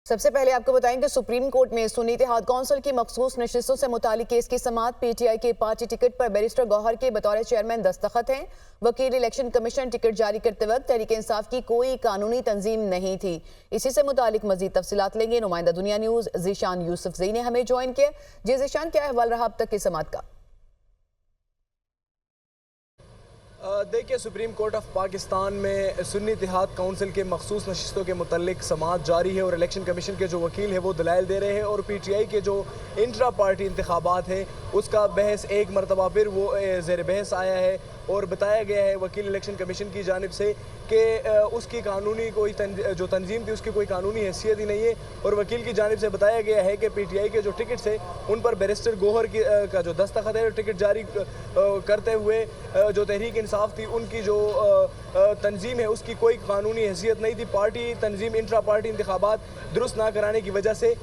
सबसे पहले आपको बताएं कि सुप्रीम कोर्ट में सुन्नी इत्तेहाद कौंसिल की मखसूस नशिस्तों से मुतालिक केस की समाअत पीटीआई के पार्टी टिकट पर बैरिस्टर गौहर के बतौर चेयरमैन दस्तखत हैं। वकील इलेक्शन कमीशन टिकट जारी करते वक्त तहरीक इंसाफ की कोई कानूनी तंजीम नहीं थी। इसी से मुतालिक मजीद तफसीलात लेंगे नुमाइंदा दुनिया न्यूज जीशान यूसुफजई ने हमें ज्वाइन किया। जी जीशान, क्या अहवाल रहा अब तक की समाअत का? देखिए, सुप्रीम कोर्ट ऑफ पाकिस्तान में सुन्नी इत्तेहाद काउंसिल के मखसूस नशिस्तों के मुतल्लिक समाअत जारी है और इलेक्शन कमीशन के जो वकील है वो दलाइल दे रहे हैं और पीटीआई के जो इंट्रा पार्टी इंतखाबात हैं उसका बहस एक मरतबा फिर वो ज़ेर बहस आया है और बताया गया है वकील इलेक्शन कमीशन की जानिब से कि उसकी कानूनी कोई जो तंजीम थी उसकी कोई कानूनी हैसियत ही नहीं है। और वकील की जानिब से बताया गया है कि पीटीआई के जो टिकट्स है उन पर बैरिस्टर गौहर का जो दस्तखत है टिकट जारी करते हुए जो तहरीक इंसाफ थी उनकी जो तंजीम है उसकी कोई कानूनी हैसियत नहीं थी। पार्टी तंजीम इंट्रा पार्टी इंतखाबात दुरुस्त ना कराने की वजह से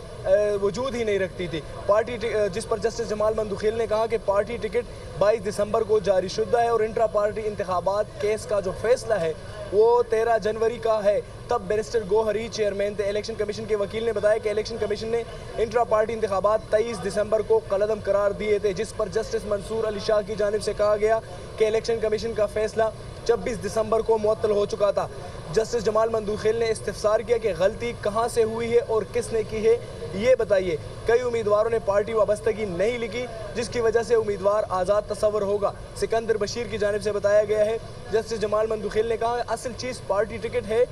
वजूद ही नहीं रखती थी। पार्टी जिस पर जस्टिस जमाल मंदुखिल ने कहा कि पार्टी टिकट 22 दिसंबर को जारी शुदा है और इंट्रा पार्टी इंतखाबात केस का जो फैसला है वो 13 जनवरी का है। तब बैरिस्टर गौहर ही चेयरमैन थे। इलेक्शन कमीशन के वकील ने बताया कि इलेक्शन कमीशन ने इंट्रा पार्टी इंतखाबात 23 दिसंबर को कलअदम करार दिए थे, जिस पर जस्टिस मंसूर अली शाह की जानिब से कहा गया कि इलेक्शन कमीशन का फैसला 26 दिसंबर को मुअत्तल हो चुका था। जस्टिस जमाल मंदुखिल ने इस्तिफसार किया कि गलती कहाँ से हुई है और किसने की है ये बताइए। कई उम्मीदवारों ने पार्टी वाबस्तगी नहीं लिखी जिसकी वजह से उम्मीदवार आज़ाद तस्वर होगा। सिकंदर बशीर की जानिब से बताया गया है। जस्टिस जमाल मंदुखिल ने कहा असल चीज़ पार्टी टिकट है,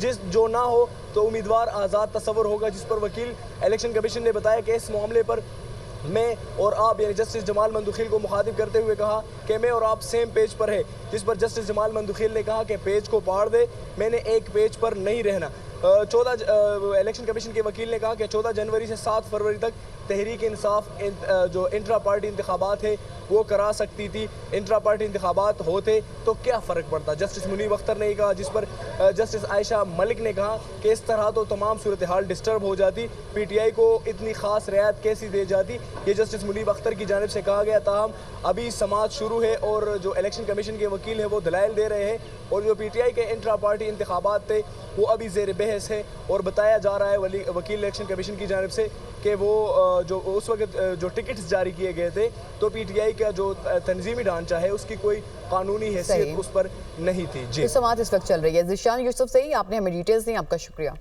जो ना हो तो उम्मीदवार आज़ाद तस्वर होगा। जिस पर वकील इलेक्शन कमीशन ने बताया कि इस मामले पर मैं और आप यानी जस्टिस जमाल मंदुखिल को मुखातिब करते हुए कहा कि मैं और आप सेम पेज पर है। जिस पर जस्टिस जमाल मंदुखिल ने कहा कि पेज को पाड़ दे, मैंने एक पेज पर नहीं रहना। इलेक्शन कमीशन के वकील ने कहा कि 14 जनवरी से 7 फरवरी तक तहरीक इंसाफ जो इंट्रा पार्टी इंतखाबात है वो करा सकती थी। इंट्रा पार्टी इंतखाबात होते तो क्या फ़र्क पड़ता। जस्टिस मुनीब अख्तर ने कहा, जिस पर जस्टिस आयशा मलिक ने कहा कि इस तरह तो तमाम सूरत हाल डिस्टर्ब हो जाती, पीटीआई को इतनी ख़ास रियायत कैसी दे जाती। ये जस्टिस मुनीब अख्तर की जानिब से कहा गया। ताहम अभी समाअत शुरू है और जो इलेक्शन कमीशन के वकील हैं वो दलाइल दे रहे हैं और जो पीटीआई के इंट्रा पार्टी इंतखाबात थे वो अभी ज़ेर बहस है। और बताया जा रहा है वकील इलेक्शन कमीशन की जानिब से कि वो जो उस वक्त जो टिकट्स जारी किए गए थे तो पीटीआई का जो तंजीमी ढांचा है उसकी कोई कानूनी हैसियत उस पर नहीं थी। जी, समाअत इस वक्त चल रही है। जीशान यूसुफजई, आपने हमें डिटेल्स दी, आपका शुक्रिया।